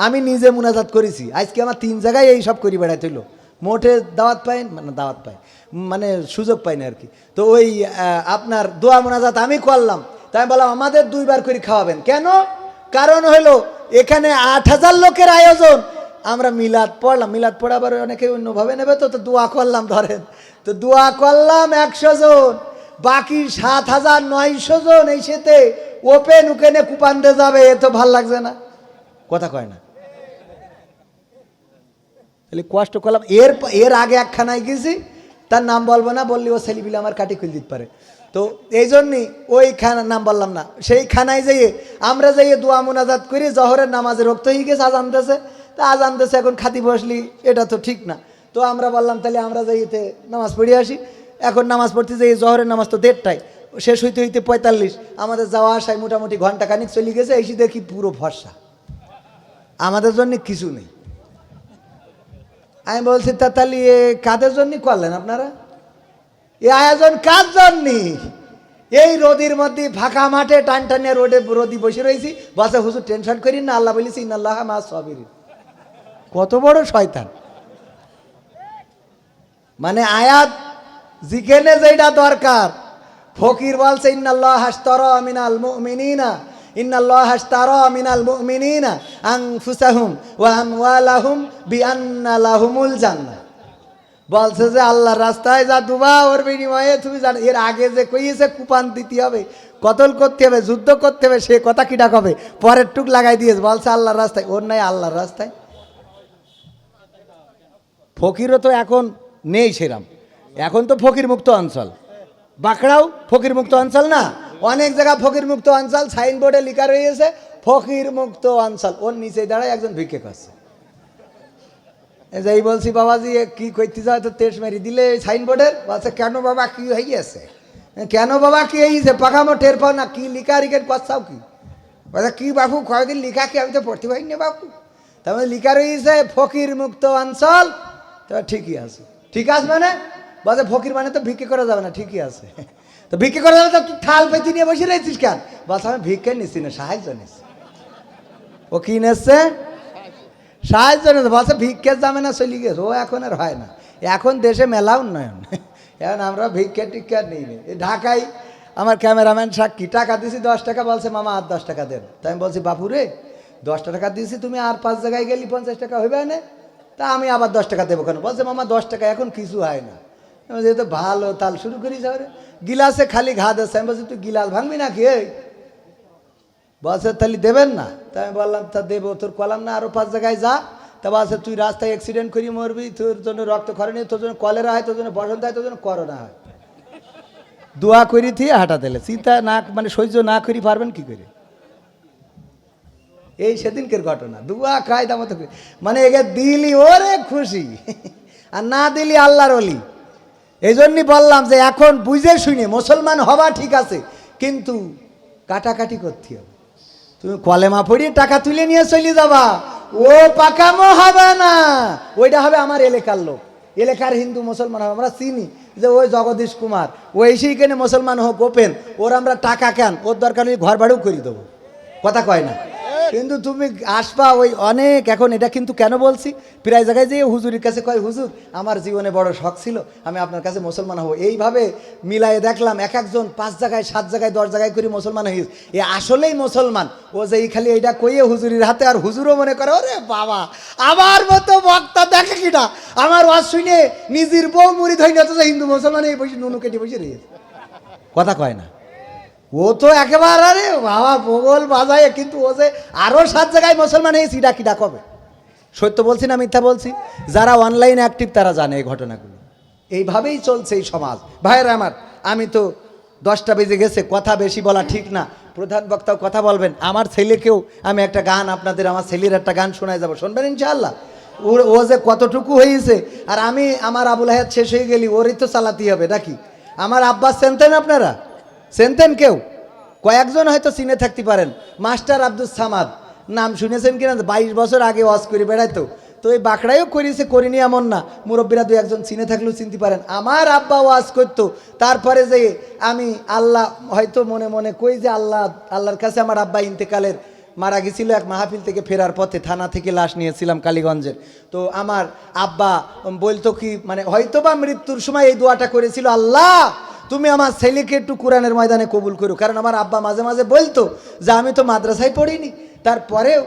আমি নিজে মুনাজাত করেছি, আজকে আমার 3 জায়গায় এই সব করি বেড়াইতে হইলো, মোটে দাওয়াত পাই মানে দাওয়াত পাই মানে সুযোগ পাই না আর কি। তো ওই আপনার দোয়া মুনাজাত আমি করলাম, তাই বললাম আমাদের 2 বার করে খাওয়াবেন। কেন? কারণ হলো এখানে 8,000 লোকের আয়োজন, আমরা মিলাদ পড়লাম, মিলাদ পড়াবার অনেকে অন্যভাবে নেবে, তো তো দোয়া করলাম ধরেন, তো দোয়া করলাম 100 জন, বাকি 7,900 জন এই সাথে ওপেন উকেনে কুপান্দে যাবে, এ তো ভাল লাগছে না, কথা কয় না। তাহলে কষ্ট করলাম। এর আগে একখানায় গেছি, তার নাম বলবো না, বললি ও ছেলেপিলে আমার কাটি খুলে দিতে পারে, তো এই জন্যই ওই খানার নাম বললাম না। সেই খানায় যেয়ে আমরা যাইয়ে দোয়া মোনাজাত করি, জহরের নামাজের রক্ত হয়ে গেছে, আজান দিয়েছে, তা আজান দিয়েছে, এখন খাতি বসলি, এটা তো ঠিক না। তো আমরা বললাম তাহলে আমরা যাইতে নামাজ পড়ে আসি। এখন নামাজ পড়তে যাই, জহরের নামাজ তো 1:30টায়, শেষ হইতে হইতে 45, আমাদের যাওয়া আসায় মোটামুটি ঘন্টা খানিক চলে গেছে। এসে দেখি পুরো ফর্সা, আমাদের জন্য কিছু নেই। আমি বলছি তা তাহলে কাদের জন্য করলেন আপনারা এই আয়োজন, কার জন্য? এই রোদির মধ্যে ফাঁকা মাঠে টান টানিয়ে রোডে রোদি বসে রয়েছি, বসে হুজুর টেনশন করি না, আল্লাহ বলেছি ইন্নাল্লাহ মা সাবিরিন। কত বড় শয়তান! মানে আয়াত যেখানে যেটা দরকার, ফকির বলছে ইন্নাল্লাহ হাশতারা মিনাল মুমিনিনা, ইন্নাল্লাহ হাশতারা মিনাল মুমিনিনা আনফুসাহুম ওয়া আমওয়ালাহুম বিআন্না লাহুমুল জান্নাহ। বলছে যে আল্লাহর রাস্তায় যা দুবা, ওর বিনিময়ে তুমি জানো। এর আগে যে কইছে কুপান দিতে হবে, কতল করতে হবে, যুদ্ধ করতে হবে, সে কথা কিটা কবে পরের টুক লাগাই দিয়েছে, বলছে আল্লাহর রাস্তায়। ওর নাই আল্লাহর রাস্তায়। ফকিরও তো এখন নেই সেরাম, এখন তো ফকির মুক্ত অঞ্চল। বাঁকড়াও ফকির মুক্ত অঞ্চল না, অনেক জায়গা ফকির মুক্ত অঞ্চল, সাইনবোর্ডে লেখা রয়েছে ফকির মুক্ত অঞ্চল, ওর নিচে দাঁড়ায় একজন ভিক্ষে করছে। যাই বলছি বাবাজি কি করতে যায়, তো তেজ মেরি দিলে সাইনবোর্ডের। বলছে কেন বাবা কি হইয়াছে? কেন বাবা কি হয়েছে? পাকামো টের পাও না, কি লিখা রিখের করছাও কি? বলছে কি বাবু কয়েকদিন লিখা কি, আমি তো পড়তে পারি না বাবু। তারপরে লিখা রয়েছে ফকির মুক্ত অঞ্চল। তো ঠিকই আছে, ঠিক আছে মানে বলছে ফকির মানে তো ভিক্ষে করা যাবে না, ঠিকই আছে। তো ভিক্ষে করা যাবে, তো তুই থাল পেঁচি নিয়ে বসে রয়েছিস কেন? বলছে আমি ভিক্ষে নিচ্ছি না, সাহায্য নিচ্ছি। ও কি নেছে? সাহায্য নিচ্ছে। বলছে ভিক্ষের যাবে না, চলে গেছে। ও এখন আর হয় না, এখন দেশে মেলা উন্নয়ন, এখন আমরা ভিক্ষে টিক্ষা নিই নি। ঢাকায় আমার ক্যামেরাম্যান সাক্ষী, টাকা দিয়েছি 10 টাকা, বলছে মামা আর 10 টাকা দেন। তাই আমি বলছি বাপু রে 10 টাকা দিয়েছি, তুমি আর 5 জায়গায় গেলি 50 টাকা হইবে না, তা আমি আবার 10 টাকা দেবো কেন? বলছে মামা 10 টাকা এখন কিছু হয় না। যেহেতু ভালো তাল শুরু করি যাবে, গিলাসে খালি ঘা দিচ্ছে। আমি বলছি তুই গিলাস ভাঙবি নাকি? এই বলছে তাহলে দেবেন না? তাই আমি বললাম তা দেবো, তোর কলাম না আরও 5 জায়গায় যা। তা বলছে তুই রাস্তায় অ্যাক্সিডেন্ট করি মরবি, তোর জন্য রক্তক্ষরণী, তোর জন্য কলেরা হয়, তোর জন্য বসন্ত হয়, তোর জন্য করোনা হয়। দোয়া করি থিয়ে হাঁটা দিলে চিন্তা না, মানে সহ্য না করি পারবেন কি করে? এই সেদিনকের ঘটনা, দোয়া কায়দা মতো মানে একে দিলি ওরে খুশি, আর না দিলি আল্লাহর ওলি। এই জন্যই বললাম যে এখন বুঝে শুনে মুসলমান হবা ঠিক আছে, কিন্তু কাটাকাটি করতে হবে। তুমি কলেমা পড়িয়ে টাকা তুলে নিয়ে চলে যাবা, ও পাকামো হবে না। ওইটা হবে আমার এলাকার লোক, এলাকার হিন্দু মুসলমান হবে। আমরা চিনি যে ওই জগদীশ কুমার, ও সেইখানে মুসলমান হোক ওপেন, ওর আমরা টাকা কেন, ওর দরকার হলে ঘর ভাড়াও করে দেবো, কথা কয় না। কিন্তু তুমি আসবা ওই অনেক, এখন এটা কিন্তু কেন বলছি, প্রায় জায়গায় যেয়ে হুজুরের কাছে কয় হুজুর আমার জীবনে বড় শখ ছিল আমি আপনার কাছে মুসলমান হব। এইভাবে মিলায়ে দেখলাম এক একজন 5 জায়গায় 7 জায়গায় 10 জায়গায় করে মুসলমান হয়ে গেছে। এ আসলেই মুসলমান। ও যে এই খালি এইটা কইয়ে হুজুরের হাতে, আর হুজুরও মনে করে ওরে বাবা আমার মতো বক্তা দেখে কিনা, আমার ওয়াজ শুনে নিজের বউ মুড়ি ধরে নিয়ে হিন্দু মুসলমান এই বসে নুনু কেটে বসে রয়েছে, কথা কয় না। ও তো একেবারে আরে বাবা বগল বাজায়, কিন্তু ও যে আরও 7 জায়গায় মুসলমান হয়েছে, এটা কিটা কবে? সত্য বলছি না মিথ্যা বলছি? যারা অনলাইন অ্যাক্টিভ তারা জানে এই ঘটনাগুলো। এইভাবেই চলছে এই সমাজ। ভাইয়েরা আমার, আমি তো 10টা বেজে গেছে, কথা বেশি বলা ঠিক না। প্রধান বক্তাও কথা বলবেন। আমার ছেলেকেও আমি একটা গান আপনাদের, আমার ছেলের একটা গান শোনায় যাবো, শুনবেন ইনশাআল্লাহ। ও যে কতটুকু হয়েছে, আর আমি আমার আবুল হায়াত শেষ হয়ে গেলি, ওরই তো চালাতেই হবে নাকি? আমার আব্বাস চেনতেন আপনারা? চেনতেন কেউ? কয়েকজন হয়তো চিনে থাকতে পারেন, মাস্টার আব্দুল সামাদ নাম শুনেছেন কিনা? 22 বছর আগে ওয়াজ করে বেড়াইতো। তো এই বাঁকড়াইও করেছে, করিনি এমন না, মুরব্বীরা 2-1 চিনে থাকলেও চিনতে পারেন। আমার আব্বা ওয়াজ করতো, তারপরে যে আমি আল্লাহ হয়তো মনে মনে কই যে আল্লাহর কাছে আমার আব্বা ইন্তেকালের মারা গেছিল এক মাহফিল থেকে ফেরার পথে, থানা থেকে লাশ নিয়েছিলাম কালীগঞ্জের। তো আমার আব্বা বলতো কি, মানে হয়তোবা মৃত্যুর সময় এই দোয়াটা করেছিল, আল্লাহ তুমি আমার ছেলেকে একটু কোরআনের ময়দানে কবুল করো। কারণ আমার আব্বা মাঝে মাঝে বলতো যে আমি তো মাদ্রাসায় পড়িনি, তারপরেও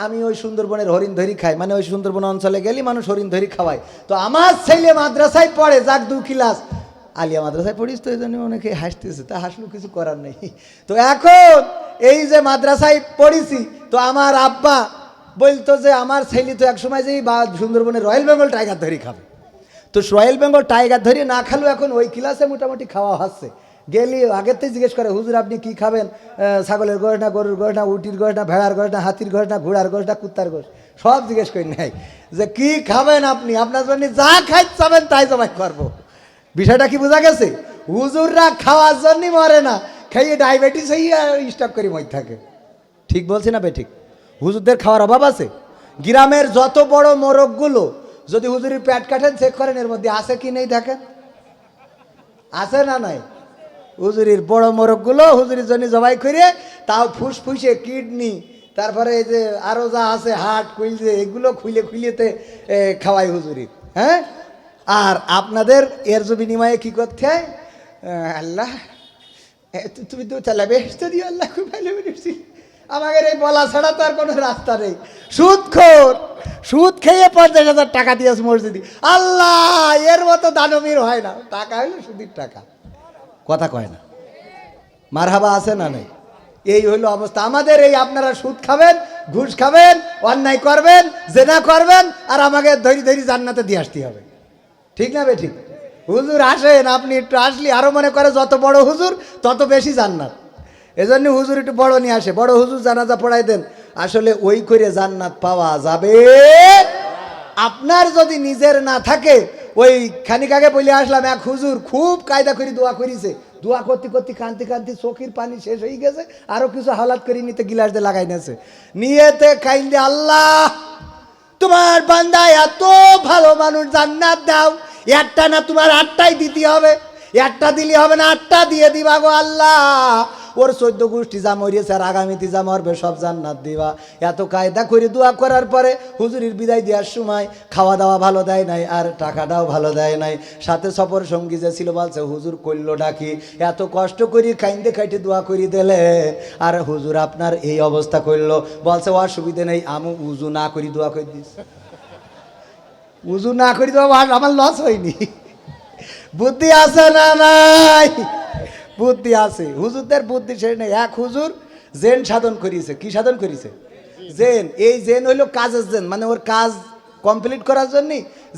আমি ওই সুন্দরবনের হরিণ ধরি খাই, মানে ওই সুন্দরবন অঞ্চলে গেলে মানুষ হরিণ ধরি খাওয়ায়। তো আমার ছেলে মাদ্রাসায় পড়ে, যাক 2 ক্লাস আলিয়া মাদ্রাসায় পড়িস, তো এই জন্য অনেকে হাসতেছে, তা হাসলেও কিছু করার নেই। তো এখন এই যে মাদ্রাসায় পড়িছি, তো আমার আব্বা বলতো যে আমার ছেলে তো একসময় যেই বা সুন্দরবনের রয়্যাল বেঙ্গল টাইগার ধরি খাবে। তো রয়্যাল বেঙ্গল টাইগার ধরি না খালেও এখন ওই ক্লাসে মোটামুটি খাওয়া হচ্ছে। গেলি আগের থেকে জিজ্ঞেস করে, হুজুর আপনি কি খাবেন? ছাগলের গোশ না, গরুর গোশ না, উটির গোশ না, ভেড়ার গোশ না, হাতির গোশ না, ঘোড়ার গোশ না, কুত্তার গোশ, সব জিজ্ঞেস করি নাই যে কি খাবেন আপনি, আপনার জন্য যা খাইতে চাবেন তাই জমাই করবো। বিষয়টা কি বোঝা গেছে? হুজুররা খাওয়ার জন্যই মরে না, খাইয়ে ডায়াবেটিস হইয়া স্টক করে মরে থাকে। ঠিক বলছি না বেঠিক? হুজুরদের খাওয়ার অভাব আছে? গ্রামের যত বড় মোরগগুলো যদি হুজুরের পেট কাটেন চেক করেন, এর মধ্যে আছে কি নেই দেখেন, আছে না নাই? হুজুরির বড় মোরগগুলো হুজুরির জন্য জবাই করে, তাও ফুসফুসে কিডনি, তারপরে এই যে আরও যা আছে হার্ট কুইলজে, এগুলো খুইলে খুইলেতে খাওয়াই হুজুরি। হ্যাঁ, আর আপনাদের এর যে বিনিময়ে কি করতে হয়, আল্লাহ তুমি তো চালাবে দিও, আল্লাহ খুব ভালো বেরিয়েছি, আমাদের এই বলা ছাড়া তো আর কোনো রাস্তা নেই। সুদখোর, সুদ খেয়ে 50,000 টাকা দিয়েছে মসজিদে, আল্লাহ এর মতো দানবীর হয় না। টাকা হইলো সুদের টাকা, কথা কয় না, মারহাবা আছে না নেই? এই হইলো অবস্থা আমাদের। এই আপনারা সুদ খাবেন, ঘুষ খাবেন, অন্যায় করবেন, জেনা করবেন, আর আমাকে ধরি ধরি জান্নাতে দিয়ে আসতে হবে। ঠিক না বে ঠিক? হুজুর আসেন, আপনি একটু আসলে আরো মনে করে যত বড় হুজুর তত বেশি জান্নাত। এজন্য হুজুর একটু বড় নিয়ে আসে, বড় হুজুর জানাজা পড়াই দেন। আসলে ওই করে জান্নাত পাওয়া যাবে। আপনার যদি নিজের না থাকে, ওই খানিক আগে বলে আসলাম এক হুজুর খুব কায়দা করে দোয়া করিছে, দোয়া করতে করতে কান্তি কান্তি চোখের পানি শেষ হয়ে গেছে, আরো কিছু হালাত করে নিতে গিলাস দিয়ে লাগাই নিয়েছে, নিয়েতে কাইন্দে, আল্লাহ তোমার বান্দা এত ভালো মানুষ, জান্নাত দাও, একটা না তোমার 8টাই দিতে হবে, একটা দিলে হবে না, 8টা দিয়ে দিবা গো আল্লাহ। ওর 14 গোষ্ঠী যা মরিয়েছে আর আগামীতে যা মরবে সব জান্নাত দিবা। এত কায়দা করে দোয়া করার পরে হুজুরের বিদায় দেওয়ার সময় খাওয়া দাওয়া ভালো দেয় নাই, আর টাকাটাও ভালো দেয় নাই। সাথে সফর সঙ্গী যে ছিল বলছে, হুজুর কইল ডাকি, এত কষ্ট করি কাইন্দে খাইতে দোয়া করি দিলে, আর হুজুর আপনার এই অবস্থা করলো। বলছে অসুবিধে নেই, আমি উজু না করি দোয়া করে দিস। উজু না করি তো আমার লস হয়নি। বুদ্ধি আছে না নাই? বুদ্ধি আছে, হুজুরদের বুদ্ধি শেষ নেই। এক হুজুর জেন সাধন করিয়েছে। কি সাধন করিয়েছে? জেন। এই জেন হইলো কাজের জেন, মানে ওর কাজ কমপ্লিট করার জন্য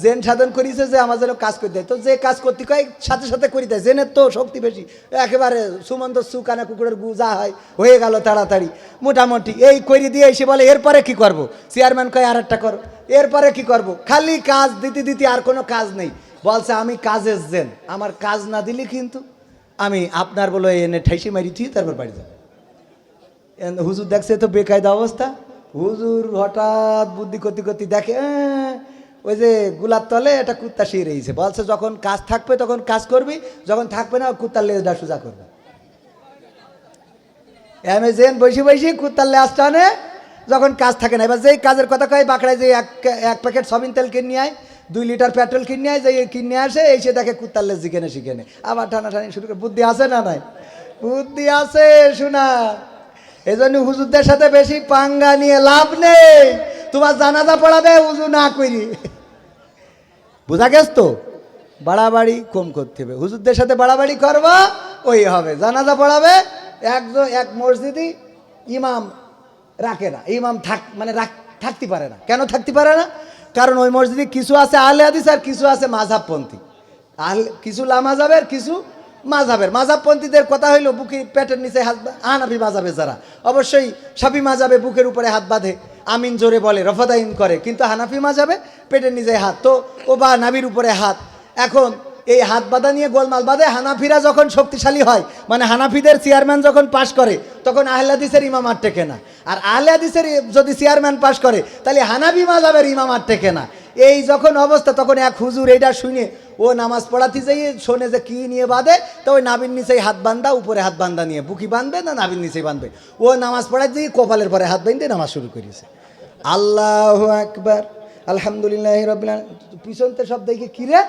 জেন সাধন করিয়েছে যে আমার যেন কাজ করে দেয়। তো যে কাজ করতে কয় সাথে সাথে করে দেয়, জেনের তো শক্তি বেশি, একেবারে সুমন্ত সুকানা কুকুরের গু যা হয় হয়ে গেল তাড়াতাড়ি মোটামুটি। এই করে দিয়ে এসে বলে এরপরে কি করব? চেয়ারম্যান কয় আর একটা করো। এরপরে কি করব? খালি কাজ দিতে দিতে আর কোনো কাজ নেই। বলছে আমি কাজের জেন, আমার কাজ না দিলে কিন্তু আমি আপনার বলে এনে ঠাইসি মারি থুই তারপর বাড়ি যাবো। হুজুর দেখছে তো বেকায়দা অবস্থা। হুজুর হঠাৎ বুদ্ধি করতে করতে দেখে ওই যে গুলার তলে একটা কুত্তা শুয়ে রয়েছে। বলছে যখন কাজ থাকবে তখন কাজ করবি, যখন থাকবে না কুত্তার লেজটা সোজা করবে। অ্যামেজেন বসে বসে কুত্তার লেজটা আনে যখন কাজ থাকে না। এবার যেই কাজের কথা কয় বাঁকড়ায় যে এক প্যাকেট সয়াবিন তেল কিনে আয়, 2 লিটার পেট্রোল কিনে আয়, যে কিনে আসে এসে দেখে কুত্তার লেজ জিকেনে শিখেনে আবার টানাটানি শুরু করে। বুদ্ধি আছে না নাই? বুদ্ধি আছে শোনা। এই জন্য হুজুরদের সাথে বেশি পাঙ্গা নিয়ে লাভ নেই। তোমার জানাজা পড়াবে উজু না করি, বুঝা গেছ তো? বাড়াবাড়ি কম করতে হবে। হুজুরদের সাথে বাড়াবাড়ি করবা ওই হবে। জানাজা পড়াবে এক মসজিদই ইমাম রাখে না, ইমাম থাকতে পারে না। কেন থাকতে পারে না? কারণ ওই মসজিদে কিছু আছে আহলে হাদিস আর কিছু আছে মাযহাবপন্থী। কিছু লামাযাবের, কিছু মাযহাবের। মাযহাবপন্থীদের কথা হইলো বুকের পেটের নিচে হাত, হানাফি মাযহাবে যারা অবশ্যই শাফি মাযহাবে বুকের উপরে হাত বাঁধে, আমিন জোরে বলে, রফাদাইন করে। কিন্তু হানাফি মাযহাবে পেটের নিচে হাত, তো ও বা নাভির উপরে হাত। এখন এই হাত বাঁধা নিয়ে গোলমাল বাঁধে। হানাফিরা যখন শক্তিশালী হয়, মানে হানাফিদের চেয়ারম্যান যখন পাশ করে, তখন আহলে হাদিসের ইমাম আর টেকে না। আর আহলে হাদিসের যদি চেয়ারম্যান পাশ করে, তাহলে হানাফি মাযহাবের ইমাম আর টেকে না। এই যখন অবস্থা, তখন এক হুজুর এইটা শুনে ও নামাজ পড়াতে যাই শোনে যে কি নিয়ে বাঁধে, তো ওই নাবির নিচেই হাত বান্ধা, উপরে হাত বান্ধা নিয়ে বুকি বাঁধবে না নাবির নিচেই বাঁধবে, ও নামাজ পড়াতে যাই কপালের পরে হাত বাঁধতে নামাজ শুরু করেছে। আল্লাহু আকবার, আলহামদুলিল্লাহ রাব্বিল আলামিন। পিছনতে সব দেখে কিরে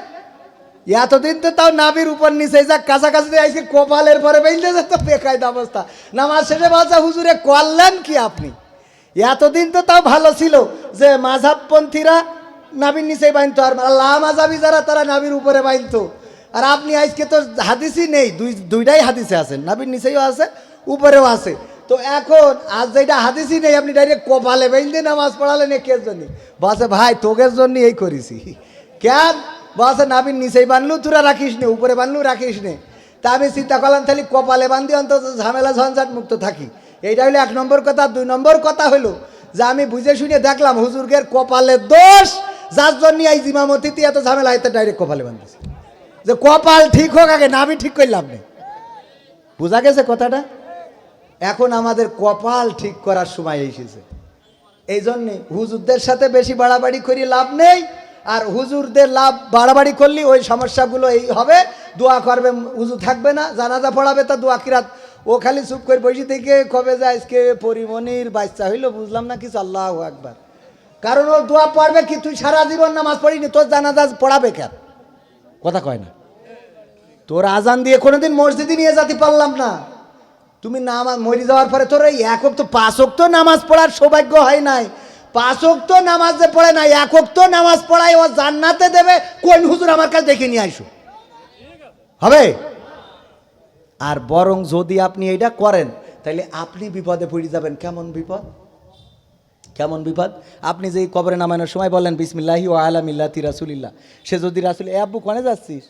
এতদিন তো তাও নাবির উপর নিচে যা কাছাকাছি আইসি কপালের পরে বেঁধে যেত, বেকায়দা অবস্থা। নামাজ শেষে বলছে হুজুরে করলেন কি আপনি? এতদিন তো তাও ভালো ছিল যে মাঝহাবপন্থীরা নাবির নিচেই বাঁধতো, আর লা মাঝহাবি যারা তারা নাবির উপরে বাঁধতো। আর আপনি আজকে তো হাদিসই নেই, দুইটাই হাদিসে আছেন, নাবির নিচেও আছে উপরেও আছে। তো এখন আজ যেটা হাদিসই নেই আপনি ডাইরেক্ট কপালে বেঁধে নামাজ পড়ালেন, কে জন্য? বলছে ভাই তোকের জন্য এই করেছি। কেন? বলছে নাবির নিচেই বানলু তোরা রাখিস নে, উপরে বানলু রাখিস নে। তা আমি চিন্তা করলাম তাহলে কপালে বান্ধি অন্তত ঝামেলা ঝঞ্ঝাট মুক্ত থাকি। এইটা হলো 1 নম্বর কথা। 2 নম্বর কথা হলো যে আমি বুঝে শুনে দেখলাম হুজুরগের কপালের দোষ, যার জন্য এই জিমামতিতে এত ঝামেলা হইতে ডাইরেক্ট কপালে বান্ধিছে। যে কপাল ঠিক হোক আগে, নাবি ঠিক করলাম না। বোঝা গেছে কথাটা? এখন আমাদের কপাল ঠিক করার সময় এসেছে। এই জন্যে হুজুরদের সাথে বেশি বাড়াবাড়ি করি লাভ নেই। আর হুজুরদের লাভ বাড়াবাড়ি করলে ওই সমস্যাগুলো এই হবে, দোয়া করবে হুজুর থাকবে না, জানাজা পড়াবে তা দোয়া কিরাত, ও খালি চুপ করে বসে থেকে কবে যায় আজকে পরিমণির বাচ্চা হইলো বুঝলাম না কিছু, আল্লাহু আকবার। কারণ ও দোয়া পড়বে কি, তুই সারা জীবন নামাজ পড়িনি, তোর জানাজা পড়াবে কেন? কথা কয় না। তোর আজান দিয়ে কোনোদিন মসজিদে নিয়ে যেতে পারলাম না, তুমি নামাজ মরে যাওয়ার পরে তোর এই 1 ওয়াক্ত 5 ওয়াক্ত নামাজ পড়ার সৌভাগ্য হয় নাই। 5 ওয়াক্ত নামাজ যে পড়ে নাই, 1 ওয়াক্ত নামাজ পড়ায় ও জান্নাতে দেবে। কোন হুজুর আমার কাছে দেখে নিয়ে আইসো হবে? আর বরং যদি আপনি এইটা করেন তাহলে আপনি বিপদে পড়ে যাবেন। কেমন বিপদ? কেমন বিপদ? আপনি যে কবরে নামানোর সময় বলেন বিসমিল্লাহি ওয়া আলা মিল্লাতি রাসূলিল্লাহ, সে যদি রাসূল এ আব্বু কোনে যাচ্ছিস,